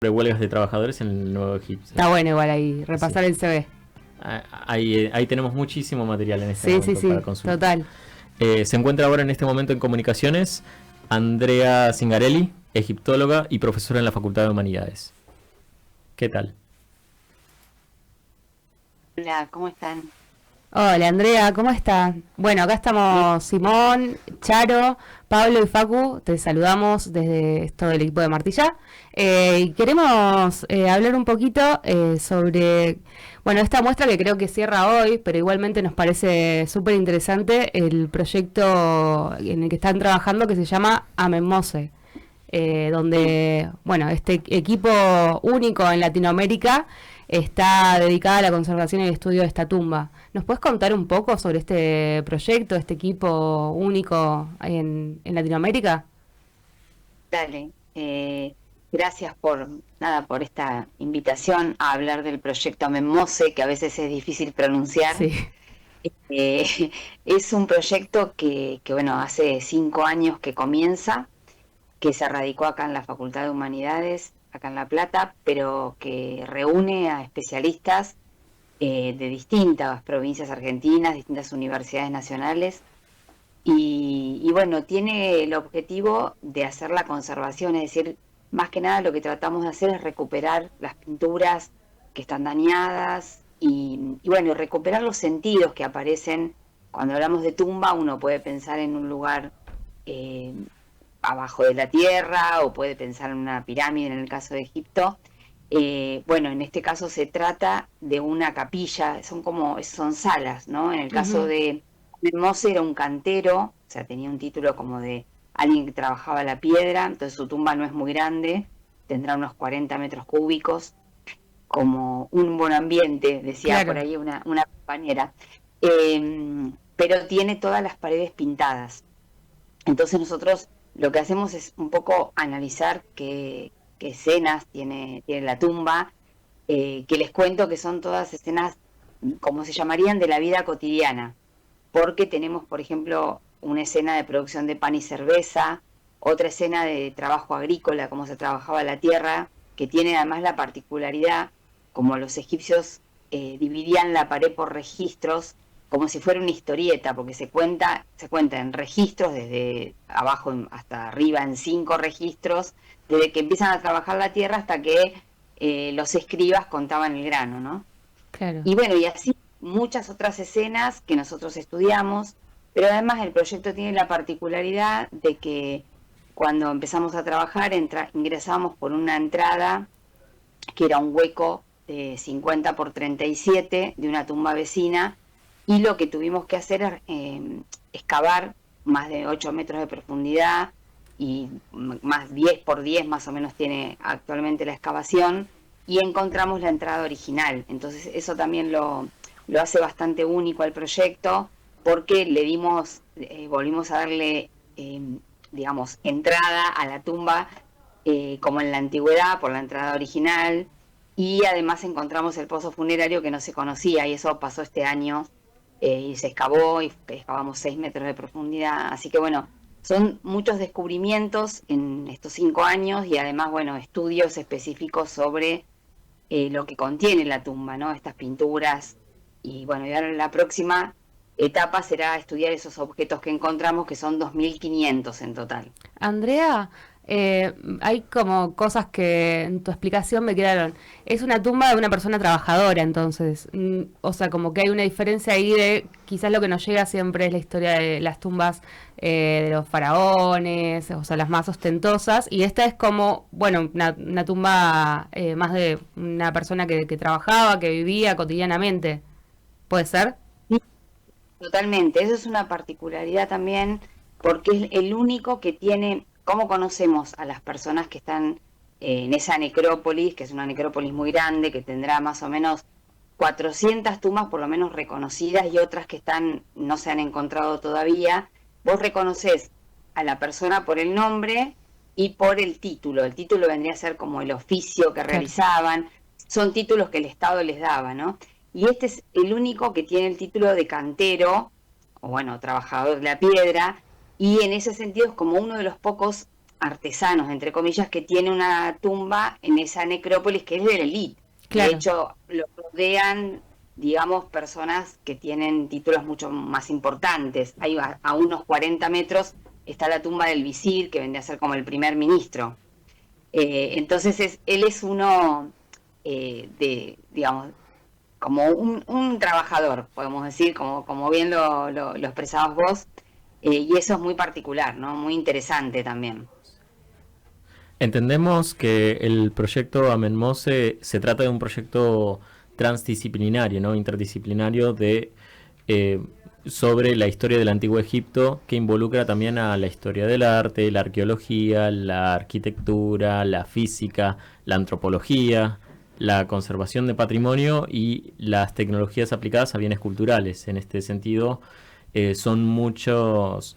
sobre huelgas de trabajadores en el Nuevo Egipcio. Está bueno igual ahí, repasar Sí. el CV. Ahí tenemos muchísimo material en este Sí, sí, momento para sí, consultar. total. Se encuentra ahora en este momento en comunicaciones Andrea Zingarelli, egiptóloga y profesora en la Facultad de Humanidades. ¿Qué tal? Hola, ¿cómo están? Hola Andrea, ¿cómo estás? Bueno, acá Bien. estamos Simón, Charo, Pablo y Facu, te saludamos desde todo el equipo de Martilla. Y queremos hablar un poquito sobre, bueno, esta muestra que creo que cierra hoy, pero igualmente nos parece súper interesante el proyecto en el que están trabajando que se llama Amemmose, Sí, donde, bueno, este equipo único en Latinoamérica está dedicada a la conservación y el estudio de esta tumba. ¿Nos puedes contar un poco sobre este proyecto, este equipo único en Latinoamérica? dale. Gracias por esta invitación a hablar del proyecto Memose, que a veces es difícil pronunciar. Sí. Eh, es un proyecto bueno, hace 5 años que comienza, que se radicó acá en la Facultad de Humanidades, acá en La Plata, pero que reúne a especialistas de distintas provincias argentinas, distintas universidades nacionales. Y bueno, tiene el objetivo de hacer la conservación, es decir, más que nada lo que tratamos de hacer es recuperar las pinturas que están dañadas y bueno, recuperar los sentidos que aparecen cuando hablamos de tumba. Uno puede pensar en un lugar eh, abajo de la tierra o puede pensar en una pirámide en el caso de Egipto. Bueno, en este caso se trata de una capilla, son salas, ¿no? En el caso Ujú. de Mose era un cantero, o sea, tenía un título como de alguien que trabajaba la piedra, entonces su tumba no es muy grande, tendrá unos 40 metros cúbicos, como un buen ambiente, decía por Claro. ahí una compañera. Pero tiene todas las paredes pintadas. Entonces nosotros lo que hacemos es un poco analizar qué escenas tiene la tumba, que les cuento que son todas escenas, como se llamarían, de la vida cotidiana, porque tenemos, por ejemplo, una escena de producción de pan y cerveza, otra escena de trabajo agrícola, cómo se trabajaba la tierra, que tiene además la particularidad, como los egipcios dividían la pared por registros, como si fuera una historieta, porque se cuenta en registros, desde abajo hasta arriba en 5 registros, desde que empiezan a trabajar la tierra hasta que los escribas contaban el grano, ¿no? Claro. Y bueno, y así muchas otras escenas que nosotros estudiamos, pero además el proyecto tiene la particularidad de que cuando empezamos a trabajar ingresamos por una entrada que era un hueco de 50 por 37 de una tumba vecina, y lo que tuvimos que hacer es excavar más de 8 metros de profundidad y más 10 por 10 más o menos tiene actualmente la excavación, y encontramos la entrada original. Entonces eso también lo hace bastante único al proyecto, porque volvimos a darle, digamos, entrada a la tumba como en la antigüedad, por la entrada original, y además encontramos el pozo funerario que no se conocía, y eso pasó este año, y se excavó, y excavamos 6 metros de profundidad. Así que bueno, son muchos descubrimientos en estos 5 años, y además, bueno, estudios específicos sobre lo que contiene la tumba, ¿no? Estas pinturas. Y bueno, y ahora la próxima etapa será estudiar esos objetos que encontramos, que son 2.500 en total. Andrea, hay como cosas que en tu explicación me quedaron. Es una tumba de una persona trabajadora, entonces. O sea, como que hay una diferencia ahí de quizás lo que nos llega siempre es la historia de las tumbas de los faraones, o sea, las más ostentosas. Y esta es como, bueno, una tumba más de una persona que trabajaba, que vivía cotidianamente. ¿Puede ser? Sí, totalmente, eso es una particularidad también, porque es el único que tiene. ¿Cómo conocemos a las personas que están en esa necrópolis, que es una necrópolis muy grande, que tendrá más o menos 400 tumbas por lo menos reconocidas, y otras que no se han encontrado todavía? Vos reconoces a la persona por el nombre y por el título. El título vendría a ser como el oficio que Claro. realizaban, son títulos que el Estado les daba, ¿no? Y este es el único que tiene el título de cantero, o bueno, trabajador de la piedra, y en ese sentido es como uno de los pocos artesanos, entre comillas, que tiene una tumba en esa necrópolis que es de la élite. Claro. De hecho, lo rodean, digamos, personas que tienen títulos mucho más importantes. Ahí a unos 40 metros está la tumba del visir, que vendría a ser como el primer ministro. Entonces él es uno digamos, como un trabajador, podemos decir, como bien lo expresabas vos, y eso es muy particular, ¿no? Muy interesante también. Entendemos que el proyecto Amenmose se trata de un proyecto transdisciplinario, ¿no? Interdisciplinario eh, sobre la historia del Antiguo Egipto, que involucra también a la historia del arte, la arqueología, la arquitectura, la física, la antropología, la conservación de patrimonio y las tecnologías aplicadas a bienes culturales. En este sentido, son muchas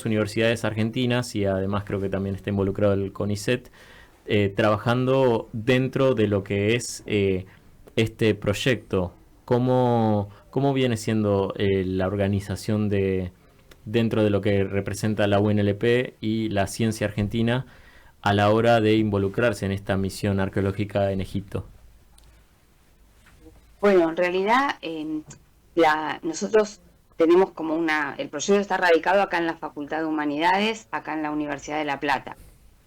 universidades argentinas y además creo que también está involucrado el CONICET, trabajando dentro de lo que es este proyecto. ¿Cómo viene siendo la organización dentro de lo que representa la UNLP y la ciencia argentina a la hora de involucrarse en esta misión arqueológica en Egipto? Bueno, en realidad nosotros tenemos como el proyecto está radicado acá en la Facultad de Humanidades, acá en la Universidad de La Plata.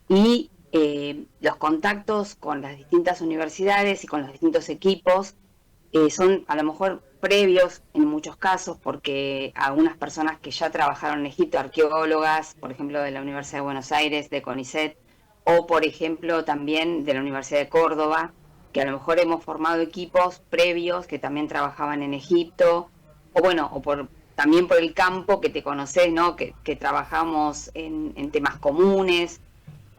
Y los contactos con las distintas universidades y con los distintos equipos son a lo mejor previos en muchos casos, porque algunas personas que ya trabajaron en Egipto, arqueólogas, por ejemplo, de la Universidad de Buenos Aires, de CONICET, o por ejemplo también de la Universidad de Córdoba, que a lo mejor hemos formado equipos previos que también trabajaban en Egipto, o bueno, también por el campo que te conocés, ¿no? Que trabajamos en temas comunes,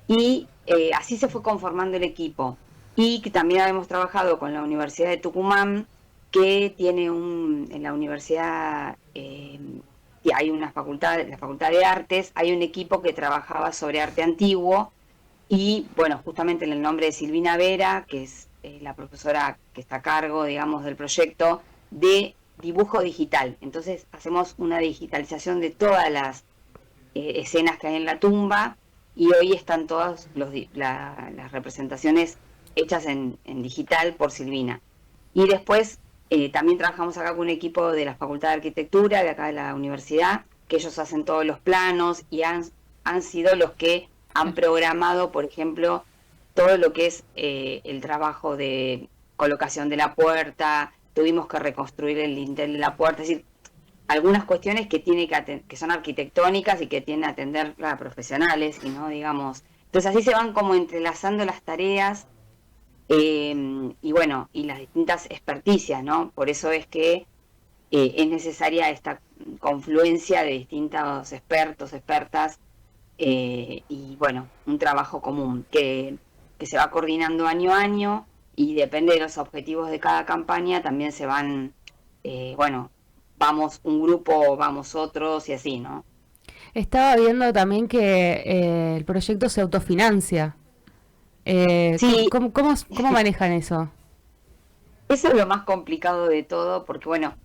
y así se fue conformando el equipo. Y que también hemos trabajado con la Universidad de Tucumán, que tiene en la universidad hay una facultad, la Facultad de Artes, hay un equipo que trabajaba sobre arte antiguo, y bueno, justamente en el nombre de Silvina Vera, que es la profesora que está a cargo, digamos, del proyecto de dibujo digital. Entonces hacemos una digitalización de todas las escenas que hay en la tumba, y hoy están todas las representaciones hechas en digital por Silvina. Y después también trabajamos acá con un equipo de la Facultad de Arquitectura, de acá de la universidad, que ellos hacen todos los planos y han sido los que han programado, por ejemplo, todo lo que es el trabajo de colocación de la puerta. Tuvimos que reconstruir el dintel de la puerta, es decir, algunas cuestiones que son arquitectónicas y que tienen que atender a profesionales, y no, digamos. Entonces así se van como entrelazando las tareas, y bueno, y las distintas experticias, ¿no? Por eso es que es necesaria esta confluencia de distintos expertos, expertas, y bueno, un trabajo común que se va coordinando año a año, y depende de los objetivos de cada campaña, también se van, bueno, vamos un grupo, vamos otros y así, ¿no? Estaba viendo también que el proyecto se autofinancia. Sí, ¿Cómo manejan eso? eso es lo más complicado de todo, porque bueno,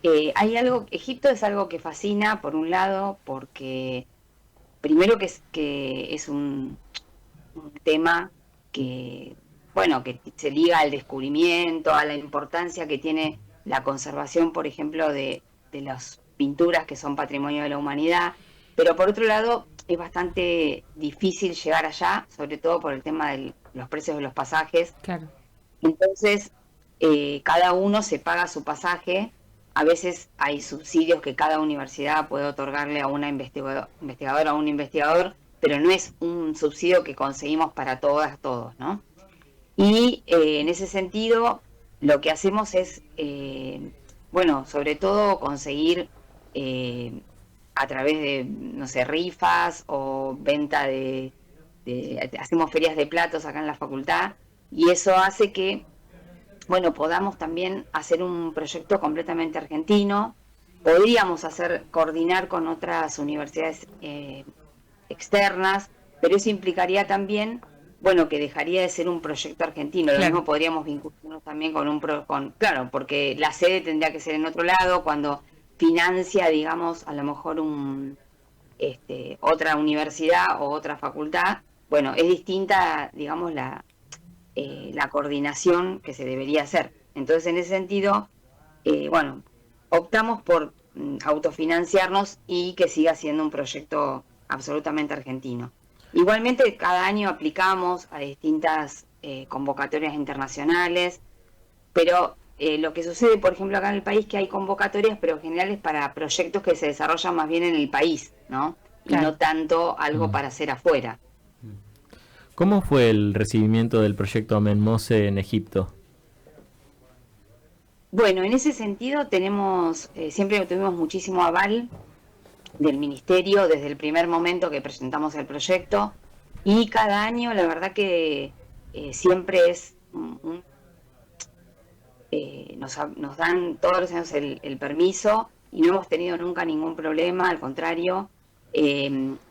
Egipto es algo que fascina, por un lado, porque primero que es un tema que, bueno, que se liga al descubrimiento, a la importancia que tiene la conservación, por ejemplo, de las pinturas que son patrimonio de la humanidad, pero por otro lado es bastante difícil llegar allá, sobre todo por el tema de los precios de los pasajes. Claro. Entonces, cada uno se paga su pasaje. A veces hay subsidios que cada universidad puede otorgarle a una investigadora o un investigador, pero no es un subsidio que conseguimos para todos, ¿no? Y en ese sentido, lo que hacemos es, bueno, sobre todo conseguir a través de, no sé, rifas o venta hacemos ferias de platos acá en la facultad, y eso hace que, bueno, podamos también hacer un proyecto completamente argentino. Podríamos coordinar con otras universidades externas, pero eso implicaría también, bueno, que dejaría de ser un proyecto argentino. Lo Claro. mismo podríamos vincularnos también claro, porque la sede tendría que ser en otro lado, cuando financia, digamos, a lo mejor otra universidad o otra facultad, bueno, es distinta, digamos, la coordinación que se debería hacer. Entonces, en ese sentido, bueno, optamos por autofinanciarnos y que siga siendo un proyecto absolutamente argentino. Igualmente, cada año aplicamos a distintas convocatorias internacionales, pero lo que sucede, por ejemplo, acá en el país, que hay convocatorias, pero en general es para proyectos que se desarrollan más bien en el país, ¿no? Claro. Y no tanto algo para hacer afuera. ¿Cómo fue el recibimiento del proyecto Amen Mose en Egipto? Bueno, en ese sentido siempre tuvimos muchísimo aval del ministerio desde el primer momento que presentamos el proyecto, y cada año la verdad que siempre es nos dan todos los años el permiso y no hemos tenido nunca ningún problema, al contrario.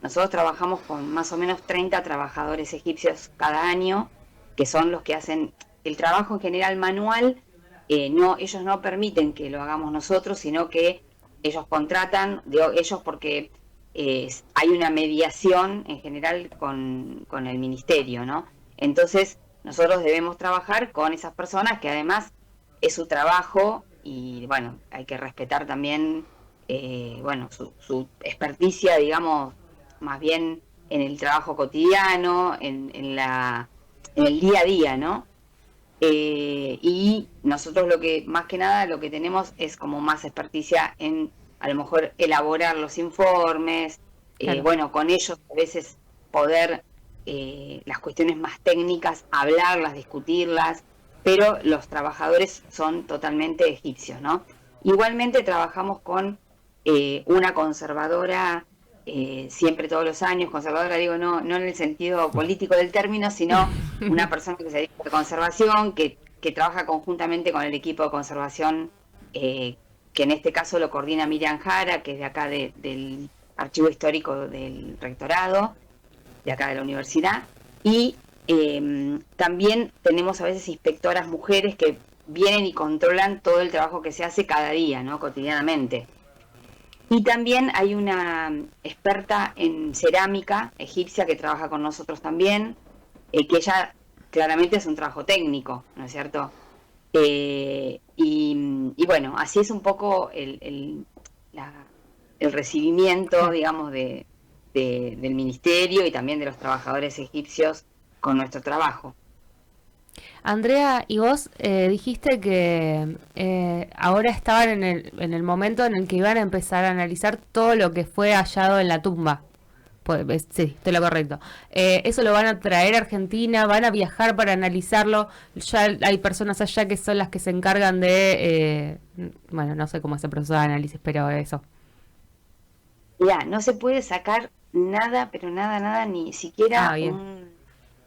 Nosotros trabajamos con más o menos 30 trabajadores egipcios cada año, que son los que hacen el trabajo en general manual. Ellos no permiten que lo hagamos nosotros, sino que ellos contratan, digo ellos porque hay una mediación en general con el ministerio, ¿no? Entonces nosotros debemos trabajar con esas personas que además es su trabajo y bueno, hay que respetar también su experticia, digamos, más bien en el trabajo cotidiano, en el día a día, ¿no? Y nosotros más que nada lo que tenemos es como más experticia en a lo mejor elaborar los informes, Claro. bueno, con ellos a veces poder las cuestiones más técnicas, hablarlas, discutirlas, pero los trabajadores son totalmente egipcios, ¿no? Igualmente trabajamos con una conservadora, siempre todos los años, conservadora digo no en el sentido político del término, sino una persona que se dedica a conservación, que trabaja conjuntamente con el equipo de conservación, que en este caso lo coordina Miriam Jara, que es de acá del Archivo Histórico del Rectorado, de acá de la universidad, y también tenemos a veces inspectoras mujeres que vienen y controlan todo el trabajo que se hace cada día, ¿no? Cotidianamente. Y también hay una experta en cerámica egipcia que trabaja con nosotros también, que ella claramente es un trabajo técnico, ¿no es cierto? Y bueno, así es un poco el recibimiento, digamos, del ministerio y también de los trabajadores egipcios con nuestro trabajo. Andrea, y vos dijiste que ahora estaban en el momento en el que iban a empezar a analizar todo lo que fue hallado en la tumba. Pues, sí, estoy lo correcto. ¿Eso lo van a traer a Argentina? ¿Van a viajar para analizarlo? Ya hay personas allá que son las que se encargan de... bueno, no sé cómo es el proceso de análisis, pero eso. Ya, no se puede sacar nada, pero nada, ni siquiera una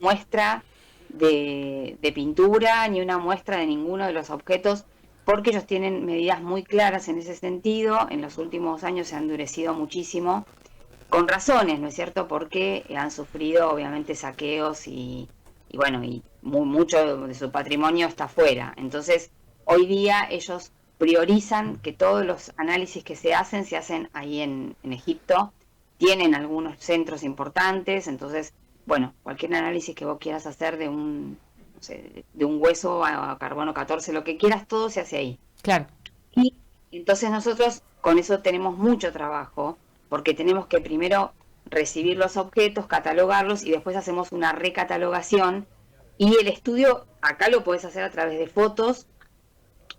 muestra de pintura, ni una muestra de ninguno de los objetos, porque ellos tienen medidas muy claras en ese sentido. En los últimos años se ha endurecido muchísimo, con razones, ¿no es cierto? Porque han sufrido obviamente saqueos y bueno, y mucho de su patrimonio está afuera. Entonces, hoy día ellos priorizan que todos los análisis que se hacen ahí en Egipto. Tienen algunos centros importantes, entonces, bueno, cualquier análisis que vos quieras hacer de un hueso a carbono 14, lo que quieras, todo se hace ahí. Claro. Y entonces nosotros con eso tenemos mucho trabajo, porque tenemos que primero recibir los objetos, catalogarlos y después hacemos una recatalogación. Y el estudio acá lo puedes hacer a través de fotos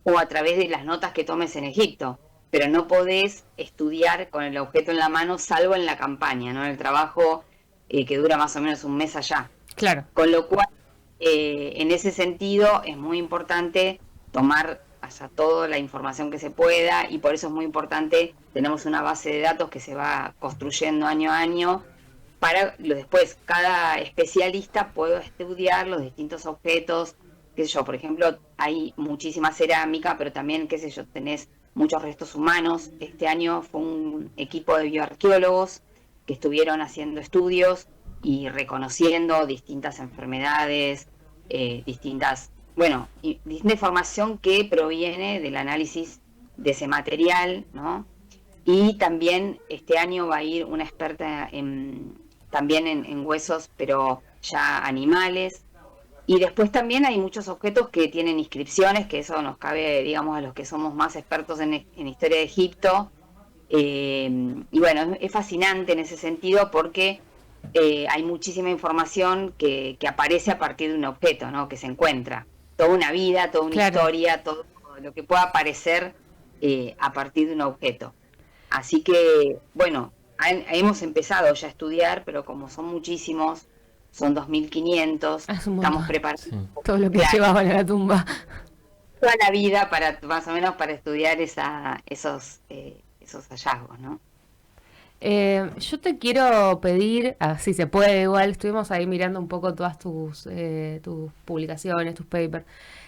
o a través de las notas que tomes en Egipto, pero no podés estudiar con el objeto en la mano salvo en la campaña, ¿no? En el trabajo que dura más o menos un mes allá. Claro. Con lo cual, en ese sentido es muy importante tomar hasta toda la información que se pueda, y por eso es muy importante, tenemos una base de datos que se va construyendo año a año, para después cada especialista pueda estudiar los distintos objetos, qué sé yo, por ejemplo, hay muchísima cerámica, pero también, qué sé yo, tenés muchos restos humanos. Este año fue un equipo de bioarqueólogos que estuvieron haciendo estudios y reconociendo distintas enfermedades, distinta información que proviene del análisis de ese material, ¿no? Y también este año va a ir una experta también en huesos, pero ya animales. Y después también hay muchos objetos que tienen inscripciones, que eso nos cabe, digamos, a los que somos más expertos en historia de Egipto. Y bueno, es fascinante en ese sentido porque hay muchísima información que aparece a partir de un objeto, ¿no? Que se encuentra. Toda una vida, toda una historia, todo lo que pueda aparecer a partir de un objeto. Así que, bueno, hemos empezado ya a estudiar, pero como son muchísimos, son 2.500, estamos preparados. Sí. Todo lo que llevaban a la tumba. Toda la vida, para más o menos, para estudiar esos hallazgos, ¿no? Yo te quiero pedir, si se puede igual, estuvimos ahí mirando un poco todas tus publicaciones, tus papers,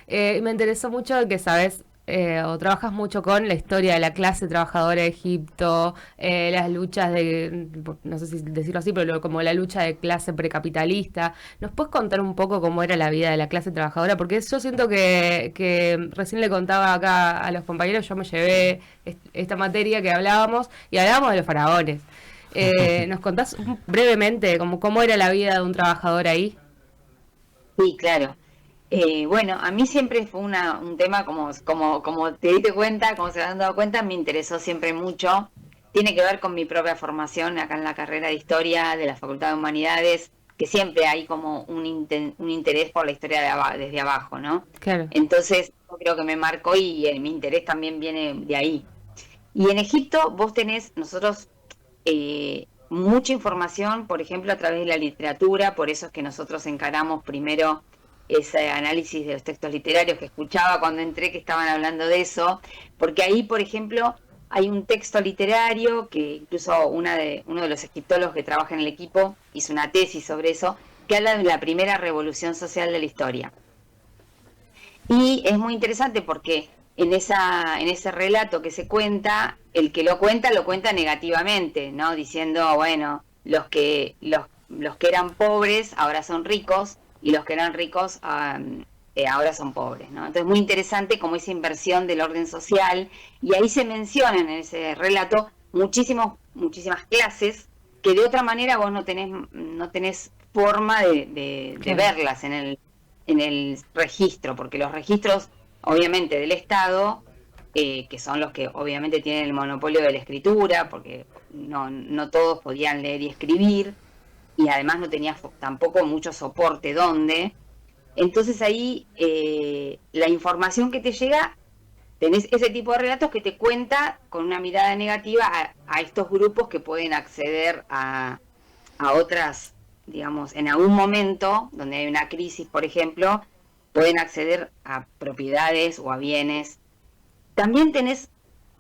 me interesó mucho que sabes o trabajas mucho con la historia de la clase trabajadora de Egipto, las luchas de, no sé si decirlo así, pero como la lucha de clase precapitalista. ¿Nos puedes contar un poco cómo era la vida de la clase trabajadora? Porque yo siento que recién le contaba acá a los compañeros, yo me llevé esta materia que hablábamos y hablábamos de los faraones. ¿Nos contás brevemente cómo era la vida de un trabajador ahí? Sí, claro. Bueno, a mí siempre fue un tema, como te diste cuenta, como se han dado cuenta, me interesó siempre mucho. Tiene que ver con mi propia formación acá en la carrera de Historia de la Facultad de Humanidades, que siempre hay como un interés por la historia desde abajo, ¿no? Claro. Entonces, yo creo que me marcó y mi interés también viene de ahí. Y en Egipto vos tenés, nosotros, mucha información, por ejemplo, a través de la literatura, por eso es que nosotros encaramos primero ese análisis de los textos literarios que escuchaba cuando entré, que estaban hablando de eso, porque ahí, por ejemplo, hay un texto literario que incluso uno de los egiptólogos que trabaja en el equipo hizo una tesis sobre eso, que habla de la primera revolución social de la historia. Y es muy interesante porque en ese relato que se cuenta, el que lo cuenta negativamente, ¿no? Diciendo, bueno, los que eran pobres ahora son ricos, y los que eran ricos ahora son pobres, ¿no? Entonces, muy interesante como esa inversión del orden social, y ahí se mencionan en ese relato muchísimas clases que de otra manera vos no tenés forma de verlas en el registro, porque los registros, obviamente, del Estado, que son los que obviamente tienen el monopolio de la escritura, porque no todos podían leer y escribir, y además no tenía tampoco mucho soporte donde. Entonces ahí la información que te llega, tenés ese tipo de relatos que te cuenta con una mirada negativa a estos grupos que pueden acceder a otras, digamos, en algún momento donde hay una crisis, por ejemplo, pueden acceder a propiedades o a bienes. También tenés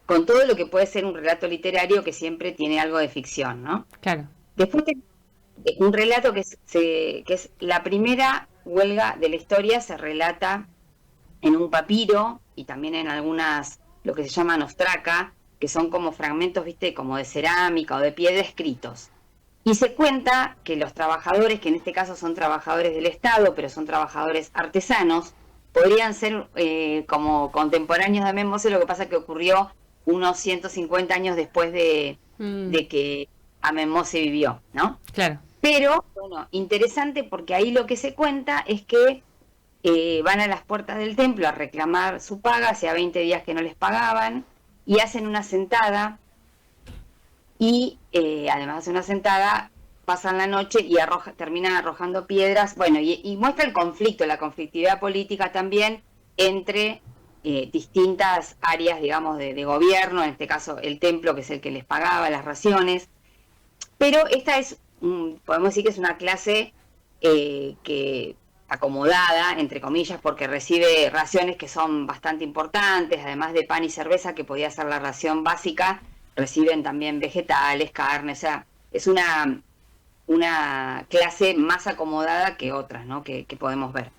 con todo lo que puede ser un relato literario que siempre tiene algo de ficción, ¿no? Claro. Después tenés un relato que es la primera huelga de la historia, se relata en un papiro y también en algunas, lo que se llaman ostraca, que son como fragmentos, viste, como de cerámica o de piedra escritos. Y se cuenta que los trabajadores, que en este caso son trabajadores del Estado, pero son trabajadores artesanos, podrían ser como contemporáneos de Ahmed Mosse, lo que pasa que ocurrió unos 150 años después de que Ahmed Mosse vivió, ¿no? Claro. Pero, bueno, interesante porque ahí lo que se cuenta es que van a las puertas del templo a reclamar su paga, hacía 20 días que no les pagaban, y hacen una sentada, y además de una sentada, pasan la noche y terminan arrojando piedras, bueno, y muestra el conflicto, la conflictividad política también entre distintas áreas, digamos, de gobierno, en este caso el templo, que es el que les pagaba las raciones. Pero esta es, podemos decir que es una clase que acomodada, entre comillas, porque recibe raciones que son bastante importantes, además de pan y cerveza, que podía ser la ración básica, reciben también vegetales, carne, o sea, es una clase más acomodada que otras, ¿no? que podemos ver.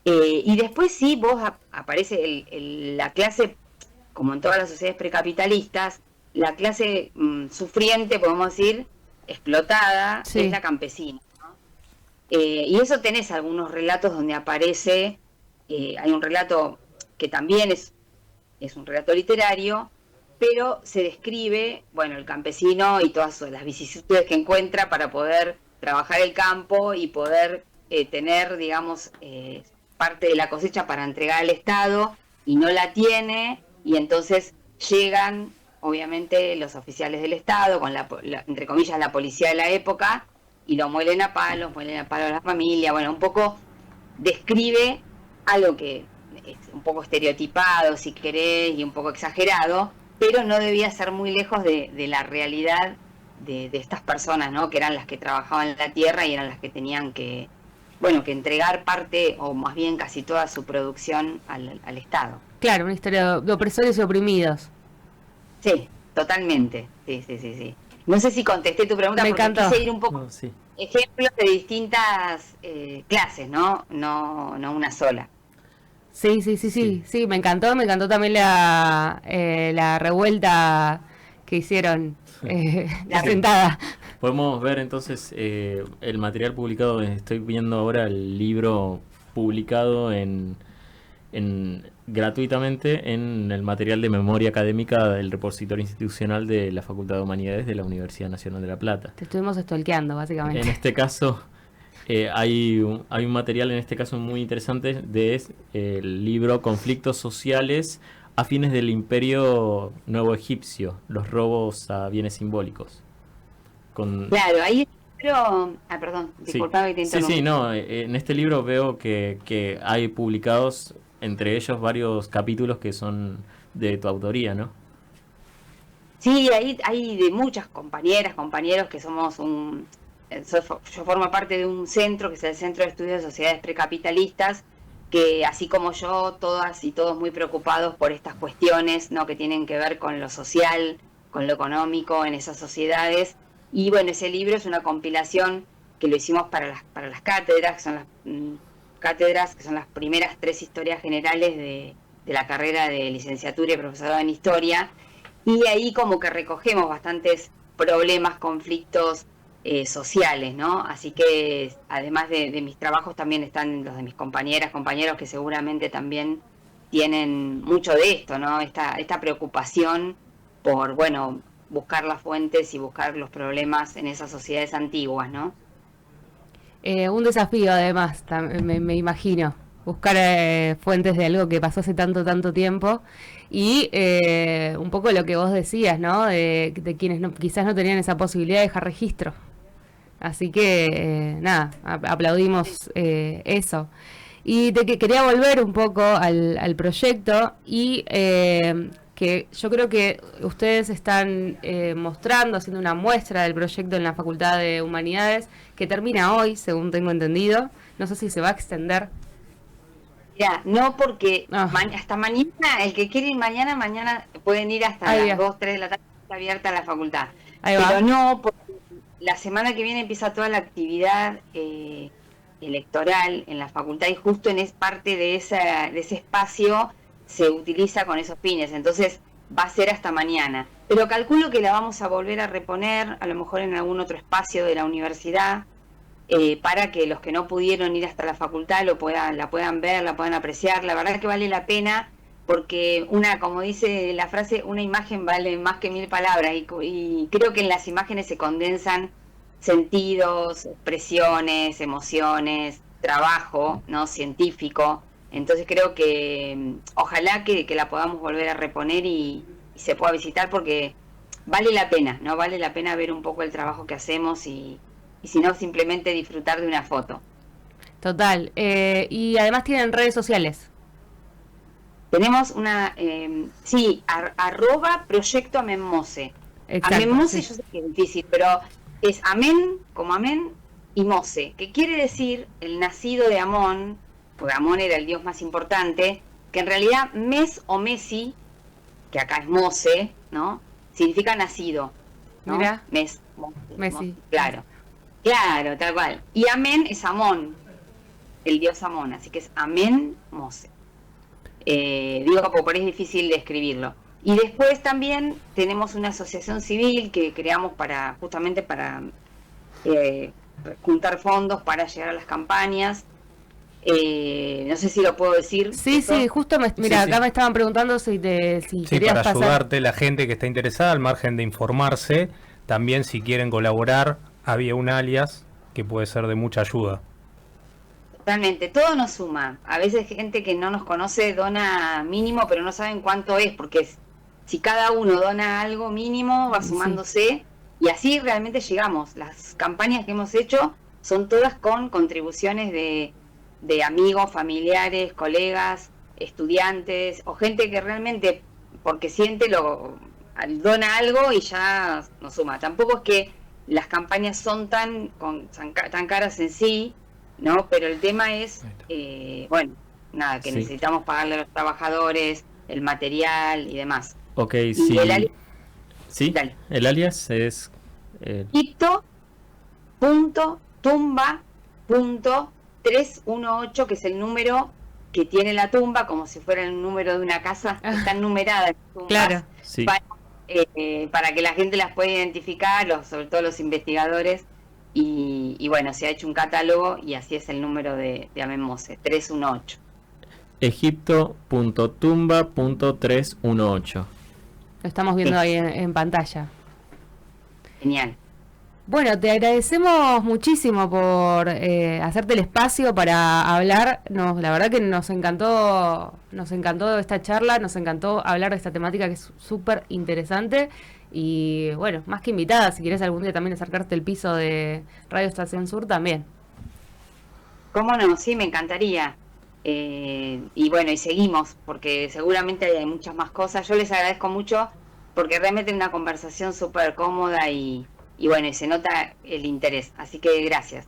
Y después sí, aparece la clase, como en todas las sociedades precapitalistas, la clase sufriente, podemos decir, explotada, sí, es la campesina, ¿no? Y eso tenés algunos relatos donde aparece, hay un relato que también es un relato literario, pero se describe, bueno, el campesino y todas las vicisitudes que encuentra para poder trabajar el campo y poder tener, digamos, parte de la cosecha para entregar al Estado, y no la tiene, y entonces llegan, obviamente, los oficiales del Estado, con entre comillas, la policía de la época, y lo muelen a palos a la familia. Bueno, un poco describe algo que es un poco estereotipado, si querés, y un poco exagerado, pero no debía ser muy lejos de la realidad de estas personas, ¿no? Que eran las que trabajaban en la tierra y eran las que tenían que, bueno, que entregar parte, o más bien casi toda su producción al Estado. Claro, una historia de opresores y oprimidos. Sí, totalmente. Sí. No sé si contesté tu pregunta, Me porque encantó. quise ir un poco... No, sí. Ejemplos de distintas clases, ¿no? No una sola. Sí, me encantó también la revuelta que hicieron, la sentada. Podemos ver entonces el material publicado. Estoy viendo ahora el libro publicado gratuitamente en el material de memoria académica del repositorio institucional de la Facultad de Humanidades de la Universidad Nacional de La Plata. Te estuvimos stalkeando, básicamente. En este caso hay un material, en este caso muy interesante, el libro Conflictos Sociales a fines del Imperio Nuevo Egipcio, los robos a bienes simbólicos. Claro, ahí pero... perdón, disculpame que te interrumpa. Sí, no, en este libro veo que hay publicados, entre ellos, varios capítulos que son de tu autoría, ¿no? Sí, ahí hay de muchas compañeros que somos yo formo parte de un centro, que es el Centro de Estudios de Sociedades Precapitalistas, que así como yo, todas y todos muy preocupados por estas cuestiones, ¿no? Que tienen que ver con lo social, con lo económico en esas sociedades. Y bueno, ese libro es una compilación que lo hicimos para las cátedras, que son que son las primeras 3 historias generales de la carrera de licenciatura y profesorado en historia, y ahí como que recogemos bastantes problemas, conflictos sociales, ¿no? Así que además de mis trabajos también están los de mis compañeros que seguramente también tienen mucho de esto, ¿no? Esta preocupación por, bueno, buscar las fuentes y buscar los problemas en esas sociedades antiguas, ¿no? Un desafío, además, me imagino, buscar fuentes de algo que pasó hace tanto tiempo, y un poco lo que vos decías, ¿no? De quienes quizás no tenían esa posibilidad de dejar registro. Así que, nada, aplaudimos eso. Y quería volver un poco al proyecto, y que yo creo que ustedes están mostrando, haciendo una muestra del proyecto en la Facultad de Humanidades, que termina hoy, según tengo entendido. No sé si se va a extender. Ya, no, porque hasta mañana, el que quiere ir mañana pueden ir hasta las 2, 3 de la tarde, está abierta la facultad. Pero no, porque la semana que viene empieza toda la actividad electoral en la facultad, y justo en parte de ese espacio se utiliza con esos fines, entonces va a ser hasta mañana. Pero calculo que la vamos a volver a reponer, a lo mejor en algún otro espacio de la universidad, para que los que no pudieron ir hasta la facultad la puedan ver, la puedan apreciar. La verdad que vale la pena, porque como dice la frase, una imagen vale más que 1000 palabras, y creo que en las imágenes se condensan sentidos, expresiones, emociones, trabajo, ¿no? Científico. Entonces creo que ojalá que la podamos volver a reponer y se pueda visitar, porque vale la pena, ¿no? Vale la pena ver un poco el trabajo que hacemos, y si no, simplemente disfrutar de una foto. Total. Y además tienen redes sociales. Tenemos una, @proyecto Amenmose. Amenmose, sí. Yo sé que es difícil, pero es Amen, como Amén, y Mose, que quiere decir el nacido de Amón, porque Amón era el dios más importante, que en realidad Mes o Messi, que acá es Mose, ¿no? Significa nacido, ¿no? Mira. Messi. Claro, tal cual. Y Amén es Amón, el dios Amón, así que es Amén Mose. Digo que por ahí es difícil de escribirlo. Y después también tenemos una asociación civil que creamos justamente para juntar fondos para llegar a las campañas. No sé si lo puedo decir. Sí, ¿esto? sí, justo mira, Sí, acá sí. me estaban preguntando si Sí, querías para pasar. ayudarte, la gente que está interesada, al margen de informarse, también si quieren colaborar, había un alias que puede ser de mucha ayuda. Totalmente, todo nos suma. A veces gente que no nos conoce dona mínimo, pero no saben cuánto es, porque si cada uno dona algo mínimo, va Sí. sumándose y así realmente llegamos. Las campañas que hemos hecho son todas con contribuciones de amigos, familiares, colegas, estudiantes o gente que realmente, porque siente, dona algo y ya nos suma. Tampoco es que las campañas son tan caras en sí, ¿no? Pero el tema es, bueno, nada, que Sí. necesitamos pagarle a los trabajadores, el material y demás. Ok, Y sí. el alias, Sí, dale. el alias es... Egipto.tumba.318, que es el número que tiene la tumba, como si fuera el número de una casa. Están numeradas las tumbas. Claro. Sí. Para que la gente las pueda identificar, sobre todo los investigadores. Y bueno, se ha hecho un catálogo y así es el número de Amen Mose, 318. Egipto.tumba.318. Lo estamos viendo ahí en pantalla. Genial. Bueno, te agradecemos muchísimo por hacerte el espacio para hablar. La verdad que nos encantó esta charla, nos encantó hablar de esta temática que es súper interesante. Y bueno, más que invitada, si quieres algún día también acercarte al piso de Radio Estación Sur también. ¿Cómo no? Sí, me encantaría. Y bueno, y seguimos, porque seguramente hay muchas más cosas. Yo les agradezco mucho porque realmente es una conversación súper cómoda y bueno, y se nota el interés. Así que gracias.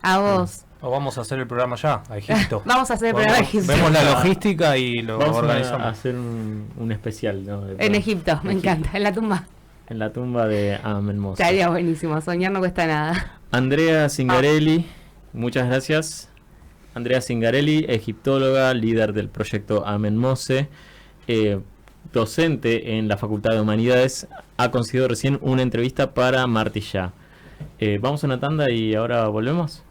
A vos. O vamos a hacer el programa ya, a Egipto. Vamos a hacer el programa de Egipto. Vemos la logística y lo Vamos a organizamos. hacer un especial, ¿no? En Egipto, me Egipto. encanta, en la tumba. En la tumba de Amen Mose. Estaría buenísimo, soñar no cuesta nada. Andrea Zingarelli, muchas gracias. Andrea Zingarelli, egiptóloga, líder del proyecto Amen Mose, docente en la Facultad de Humanidades, ha conseguido recién una entrevista para Martí Ya. Vamos a una tanda y ahora volvemos.